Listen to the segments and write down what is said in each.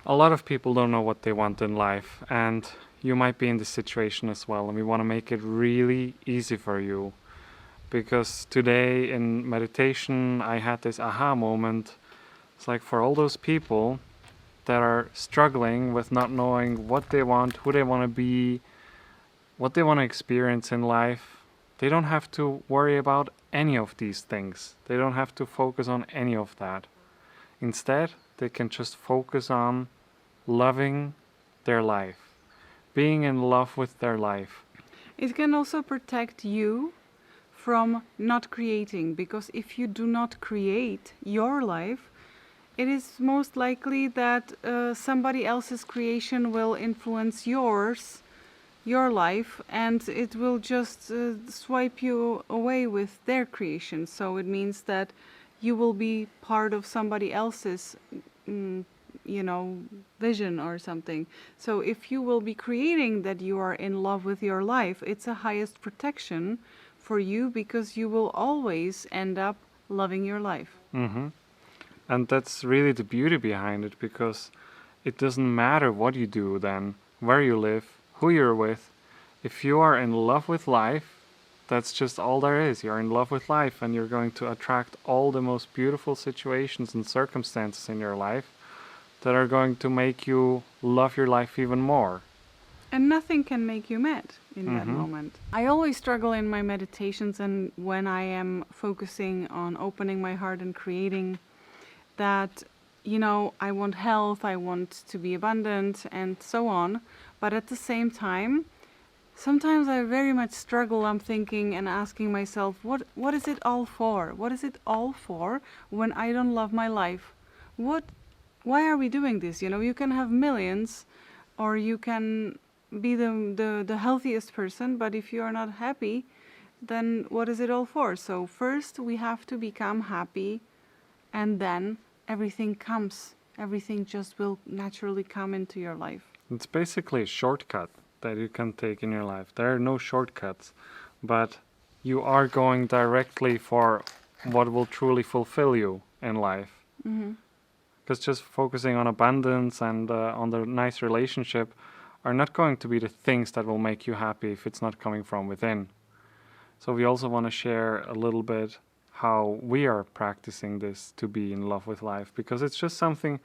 A lot of people don't know what they want in life, and you might be in this situation as well, and we want to make it really easy for you. Because today in meditation, I had this aha moment. It's like for all those people that are struggling with not knowing what they want, who they want to be, what they want to experience in life, they don't have to worry about any of these things. They don't have to focus on any of that. Instead, they can just focus on loving their life, being in love with their life. It can also protect you from not creating, because if you do not create your life, it is most likely that somebody else's creation will influence your life, and it will just swipe you away with their creation. So it means that you will be part of somebody else's mm, vision or something. So if you will be creating that you are in love with your life, it's a highest protection for you, because you will always end up loving your life. Mm-hmm. And that's really the beauty behind it, because it doesn't matter what you do then, where you live, who you're with. If you are in love with life, that's just all there is. You're in love with life, and you're going to attract all the most beautiful situations and circumstances in your life that are going to make you love your life even more. And nothing can make you mad in that Mm-hmm. moment. I always struggle in my meditations and when I am focusing on opening my heart and creating that, I want health, I want to be abundant, and so on. But at the same time, sometimes I very much struggle. I'm thinking and asking myself, what is it all for? What is it all for when I don't love my life? Why are we doing this? You can have millions, or you can be the healthiest person, but if you are not happy, then what is it all for? So first we have to become happy, and then everything comes. Everything just will naturally come into your life. It's basically a shortcut that you can take in your life. There are no shortcuts, but you are going directly for what will truly fulfill you in life. Mm-hmm. Because just focusing on abundance and on the nice relationship are not going to be the things that will make you happy if it's not coming from within. So we also want to share a little bit how we are practicing this to be in love with life, because it's just something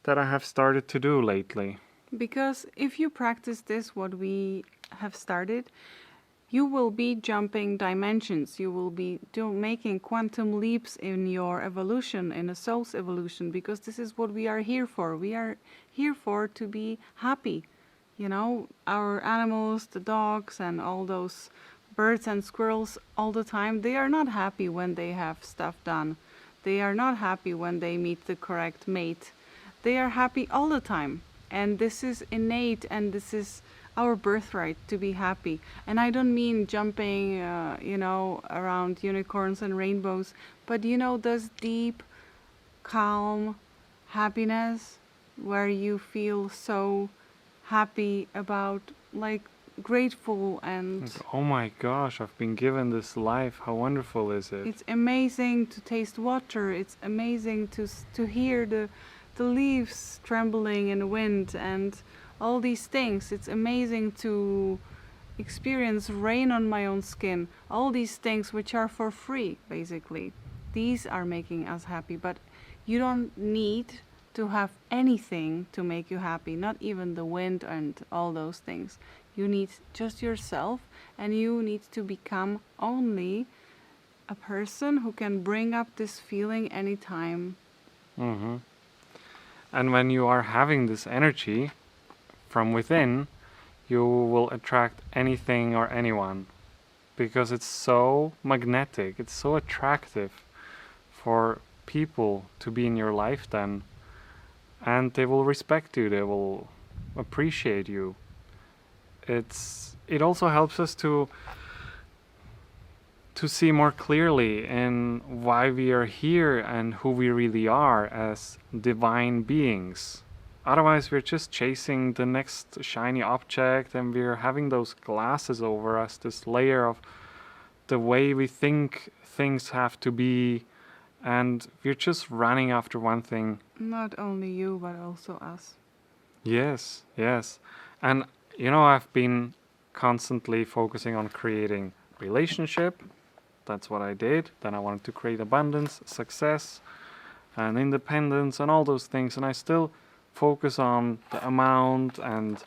that I have started to do lately. Because if you practice this, what we have started, you will be jumping dimensions. You will be making quantum leaps in your evolution, in a soul's evolution, because this is what we are here for. We are here for to be happy. Our animals, the dogs, and all those birds and squirrels all the time, they are not happy when they have stuff done. They are not happy when they meet the correct mate. They are happy all the time. And this is innate, and this is our birthright to be happy. And I don't mean jumping, around unicorns and rainbows, but this deep, calm happiness where you feel so happy about, like, grateful, and Like, oh my gosh, I've been given this life. How wonderful is it? it's amazing to taste water. It's amazing to hear the leaves trembling in the wind and all these things. It's amazing to experience rain on my own skin. All these things which are for free, basically. These are making us happy, but you don't need to have anything to make you happy, not even the wind and all those things. You need just yourself, and you need to become only a person who can bring up this feeling anytime. Mm-hmm. And when you are having this energy from within, you will attract anything or anyone, because it's so magnetic, it's so attractive for people to be in your life then, and they will respect you, they will appreciate you. It also helps us to see more clearly in why we are here and who we really are as divine beings. Otherwise, we're just chasing the next shiny object, and we're having those glasses over us, this layer of the way we think things have to be, and we're just running after one thing. Not only you, but also us. Yes, yes. And I've been constantly focusing on creating relationship. That's what I did. Then I wanted to create abundance, success, and independence, and all those things. And I still focus on the amount and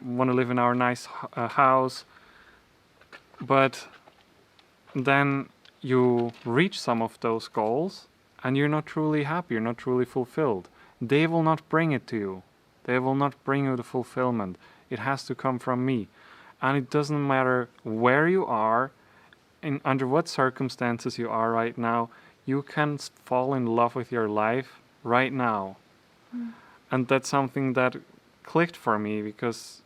want to live in our nice house. But then you reach some of those goals and you're not truly happy, you're not truly fulfilled. They will not bring it to you. They will not bring you the fulfillment. It has to come from me. And it doesn't matter where you are, under what circumstances you are right now, you can fall in love with your life right now. And that's something that clicked for me, because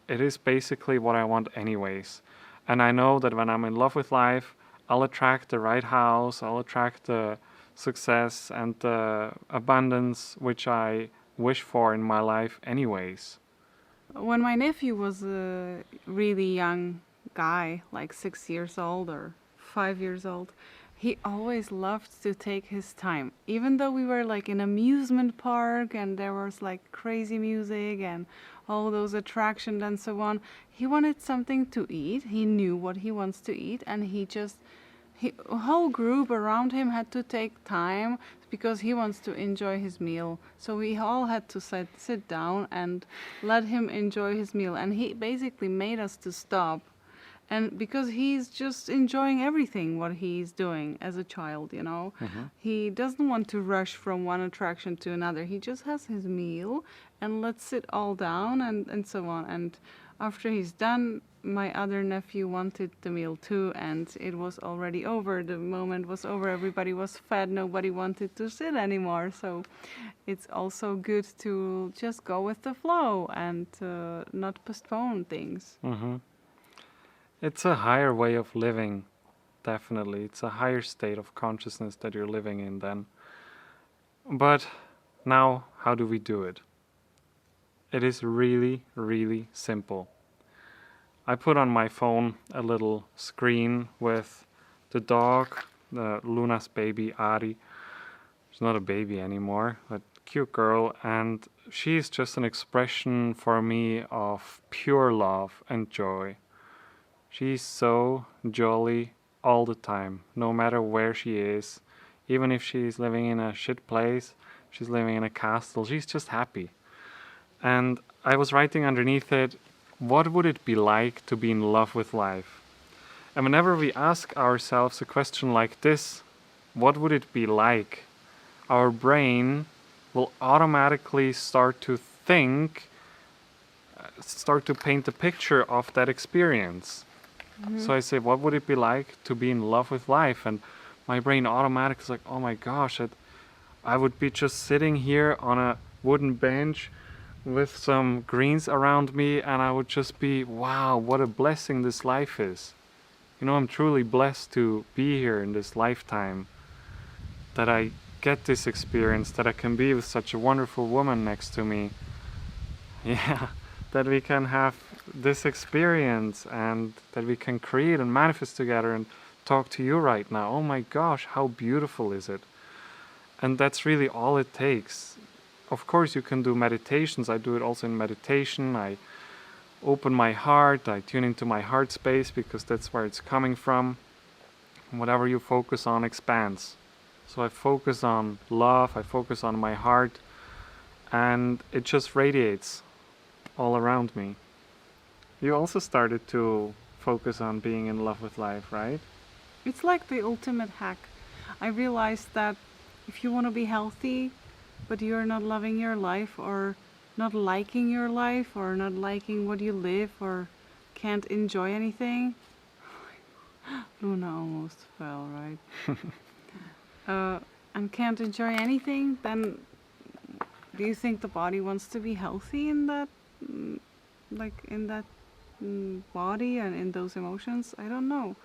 it is basically what I want anyways. And I know that when I'm in love with life, I'll attract the right house, I'll attract the success and the abundance which I wish for in my life anyways. When my nephew was a really young guy, like 6 years old or 5 years old, he always loved to take his time. Even though we were like in amusement park and there was like crazy music and all those attractions and so on, he wanted something to eat. He knew what he wants to eat, and a whole group around him had to take time because he wants to enjoy his meal. So we all had to sit down and let him enjoy his meal. And he basically made us to stop. And because he's just enjoying everything what he's doing as a child, He doesn't want to rush from one attraction to another. He just has his meal and let's sit all down and so on. And after he's done, my other nephew wanted the meal too, and it was already over. The moment was over. Everybody was fed. Nobody wanted to sit anymore. So it's also good to just go with the flow and not postpone things. It's a higher way of living, definitely. It's a higher state of consciousness that you're living in then. But now, how do we do it? It is really, really simple. I put on my phone a little screen with the dog, Luna's baby, Ari. She's not a baby anymore, but cute girl, and she's just an expression for me of pure love and joy. She's so jolly all the time, no matter where she is. Even if she's living in a shit place, she's living in a castle, she's just happy. And I was writing underneath it, what would it be like to be in love with life? And whenever we ask ourselves a question like this, what would it be like? Our brain will automatically start to paint a picture of that experience. So I say, what would it be like to be in love with life? And my brain automatically is like, oh my gosh, I would be just sitting here on a wooden bench with some greens around me, and I would just be, wow, what a blessing this life is. I'm truly blessed to be here in this lifetime, that I get this experience, that I can be with such a wonderful woman next to me. Yeah, that we can have this experience and that we can create and manifest together and talk to you right now. Oh my gosh, how beautiful is it? And that's really all it takes. Of course, you can do meditations. I do it also in meditation. I open my heart, I tune into my heart space because that's where it's coming from. Whatever you focus on expands. So I focus on love, I focus on my heart, and it just radiates all around me. You also started to focus on being in love with life, right? It's like the ultimate hack. I realized that if you want to be healthy, but you're not loving your life or not liking your life or not liking what you live or can't enjoy anything. Luna almost fell, right? And can't enjoy anything, then do you think the body wants to be healthy in that, body and in those emotions? I don't know.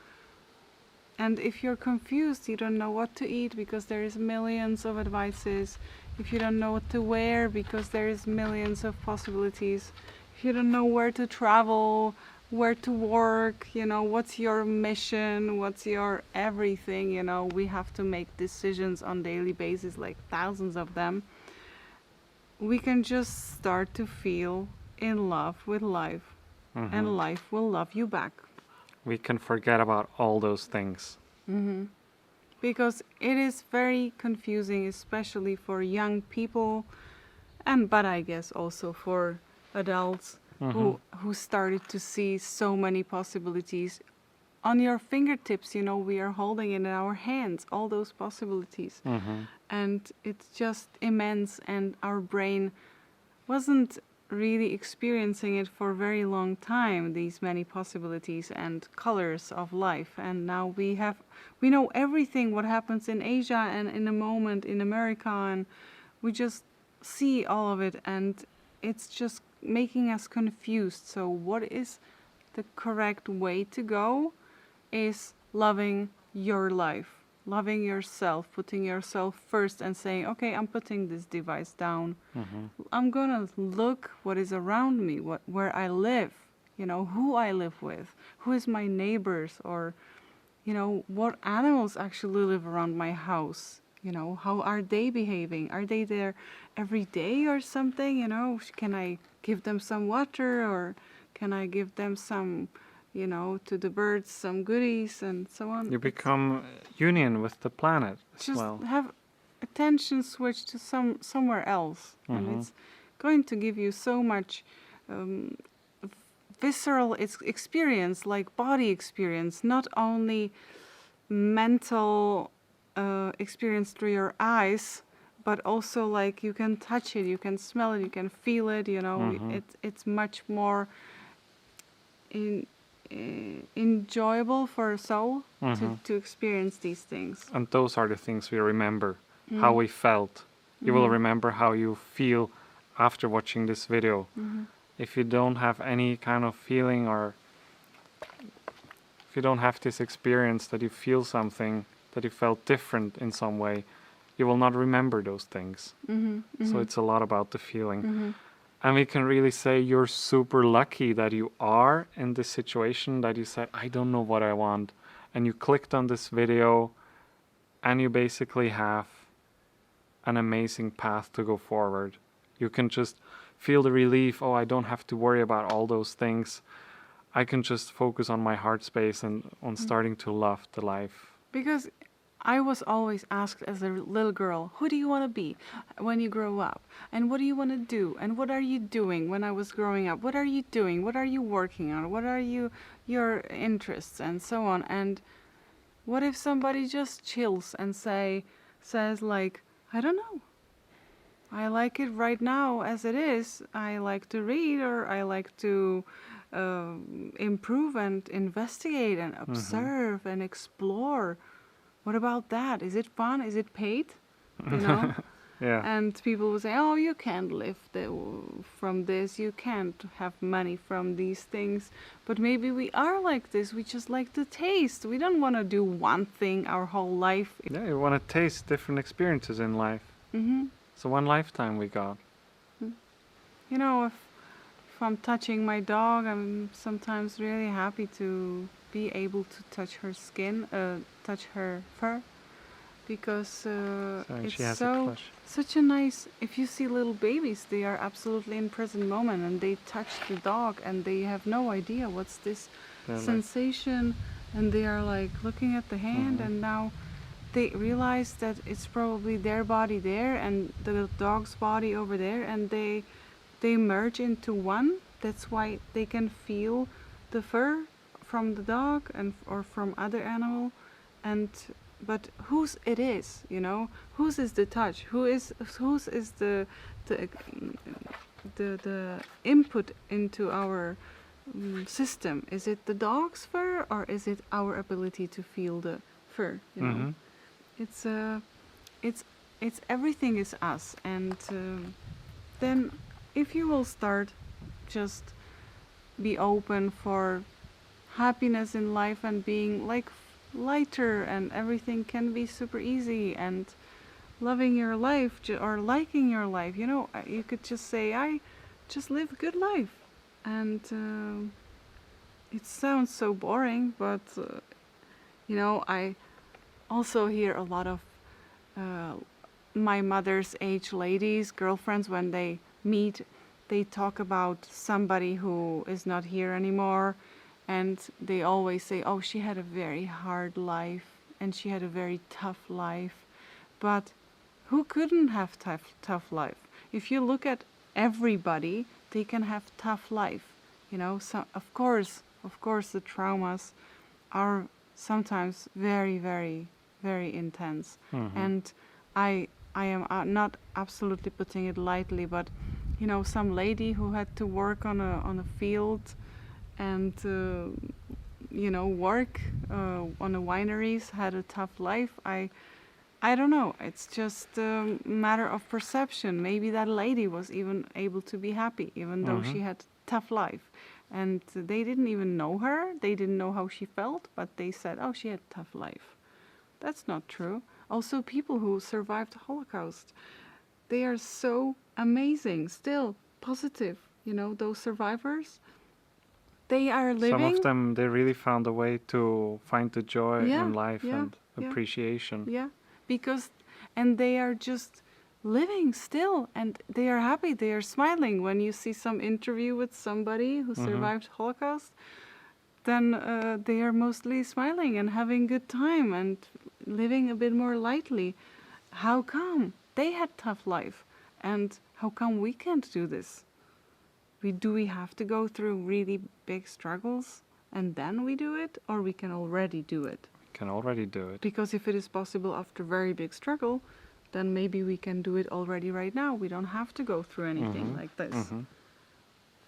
And if you're confused, you don't know what to eat because there is millions of advices. If you don't know what to wear because there is millions of possibilities. If you don't know where to travel where to work, what's your mission, what's your everything, we have to make decisions on daily basis, like thousands of them. We can just start to feel in love with life, and life will love you back. We can forget about all those things. Because it is very confusing, especially for young people, but I guess also for adults who started to see so many possibilities on your fingertips. We are holding it in our hands, all those possibilities, and it's just immense, and our brain wasn't really experiencing it for a very long time, these many possibilities and colors of life. And now we know everything what happens in Asia and in a moment in America, and we just see all of it, and it's just making us confused. So what is the correct way to go is loving your life, loving yourself, putting yourself first, and saying, okay, I'm putting this device down. I'm gonna look what is around me, where I live, who I live with, who is my neighbors, or what animals actually live around my house. How are they behaving? Are they there every day or something? Can I give them some water, or can I give them some, to the birds, some goodies and so on? You become union with the planet as just well. have attention switch to somewhere else, and it's going to give you so much visceral experience, like body experience, not only mental experience through your eyes, but also like you can touch it, you can smell it, you can feel it. It's much more enjoyable for a soul to experience these things. And those are the things we remember, how we felt. You will remember how you feel after watching this video. If you don't have any kind of feeling, or if you don't have this experience that you feel something, that you felt different in some way, you will not remember those things. So it's a lot about the feeling. And we can really say you're super lucky that you are in this situation, that you said, I don't know what I want. And you clicked on this video, and you basically have an amazing path to go forward. You can just feel the relief. Oh, I don't have to worry about all those things. I can just focus on my heart space and on starting to love the life. Because I was always asked as a little girl, who do you want to be when you grow up? And what do you want to do? And what are you doing when I was growing up? What are you doing? What are you working on? What are your interests and so on? And what if somebody just chills and says like, I don't know. I like it right now as it is. I like to read, or I like to improve and investigate and observe and explore. What about that? Is it fun? Is it paid? Yeah. And people will say, oh, you can't live from this. You can't have money from these things. But maybe we are like this. We just like to taste. We don't want to do one thing our whole life. Yeah, you want to taste different experiences in life. So one lifetime we got. If I'm touching my dog, I'm sometimes really happy to be able to touch her skin, touch her fur, because it's such a nice. If you see little babies, they are absolutely in present moment, and they touch the dog, and they have no idea what's this sensation, and they are like looking at the hand, and now they realize that it's probably their body there and the dog's body over there, and they merge into one. That's why they can feel the fur from the dog or from other animal, but whose it is, whose is the touch, whose is the input into our system. Is it the dog's fur, or is it our ability to feel the fur? It's everything is us, and then if you will start just be open for happiness in life and being like lighter, and everything can be super easy, and loving your life or liking your life, you could just say, I just live a good life, and It sounds so boring, but I also hear a lot of uh, my mother's age ladies, girlfriends, when they meet, they talk about somebody who is not here anymore, and they always say, "Oh, she had a very hard life, and she had a very tough life." But who couldn't have tough life? If you look at everybody, they can have tough life. So of course, the traumas are sometimes very, very, very intense. And I I am not absolutely putting it lightly, but some lady who had to work on a field and work on the wineries had a tough life. I don't know. It's just a matter of perception. Maybe that lady was even able to be happy, even though she had tough life. And they didn't even know her. They didn't know how she felt, but they said, "Oh, she had tough life." That's not true. Also, people who survived the Holocaust, they are so amazing, still positive. Those survivors, they are Some living. of them, they really found a way to find the joy Yeah, in life yeah, and yeah. appreciation. Yeah, because, and they are just living still, and they are happy, they are smiling. When you see some interview with somebody who survived Holocaust, then they are mostly smiling and having good time and living a bit more lightly. How come? They had tough life, and how come we can't do this? Do we have to go through really big struggles and then we do it, or we can already do it? Can already do it. Because if it is possible after very big struggle, then maybe we can do it already right now. We don't have to go through anything like this.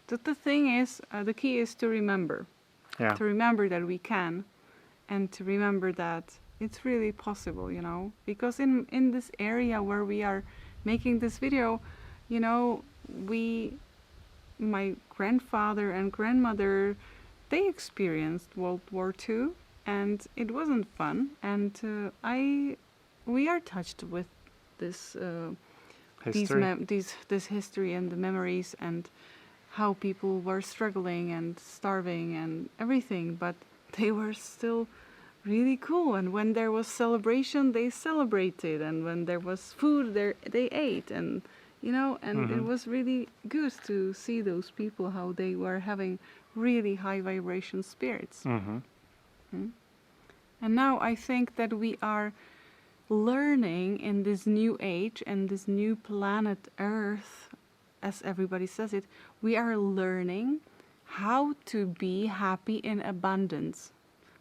The thing is, the key is to remember. Yeah. To remember that we can, and to remember that it's really possible, Because in this area where we are making this video, my grandfather and grandmother, they experienced World War II, and it wasn't fun. And we are touched with this History. this history and the memories and how people were struggling and starving and everything, but they were still really cool. And when there was celebration, they celebrated, and when there was food, they ate, and it was really good to see those people, how they were having really high vibration spirits. And now I think that we are learning in this new age and this new planet Earth, as everybody says it, we are learning how to be happy in abundance,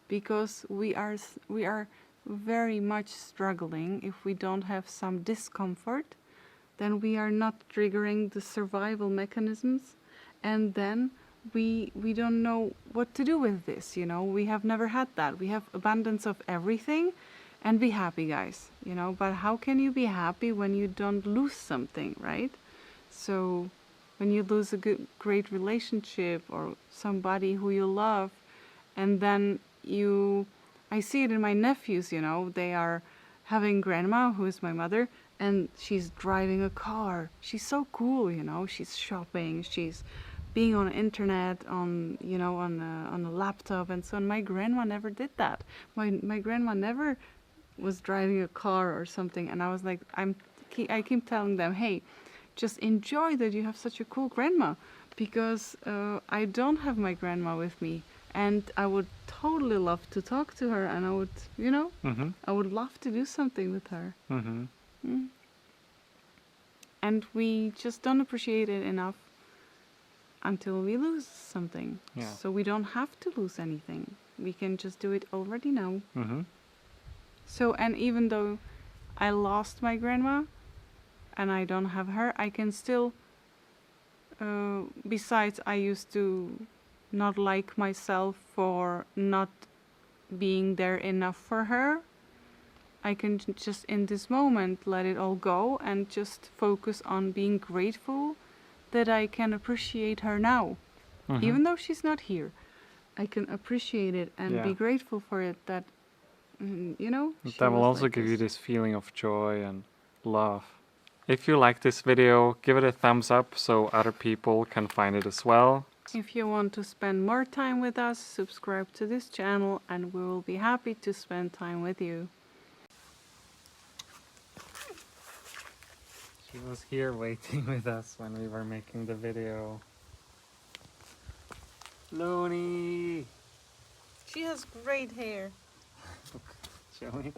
because we are very much struggling. If we don't have some discomfort, then we are not triggering the survival mechanisms, and then we don't know what to do with this. We have never had that. We have abundance of everything, and be happy, guys. But how can you be happy when you don't lose something, right? So when you lose a great relationship or somebody who you love, and then I see it in my nephews, they are having grandma, who is my mother, and she's driving a car. She's so cool, she's shopping, she's being on the internet, on a laptop and so on. My grandma never did that. My grandma never was driving a car or something, and I was like, I keep telling them, hey, just enjoy that you have such a cool grandma, because I don't have my grandma with me, and I would totally love to talk to her, and I would, I would love to do something with her. And we just don't appreciate it enough until we lose something. Yeah. So we don't have to lose anything. We can just do it already now. So, and even though I lost my grandma and I don't have her, I can still, besides, I used to not like myself for not being there enough for her. I can just in this moment let it all go and just focus on being grateful that I can appreciate her now. Even though she's not here, I can appreciate it and be grateful for it, that, That will also give you this feeling of joy and love. If you like this video, give it a thumbs up so other people can find it as well. If you want to spend more time with us, subscribe to this channel and we will be happy to spend time with you. She was here waiting with us when we were making the video. Looney! She has great hair. Show me.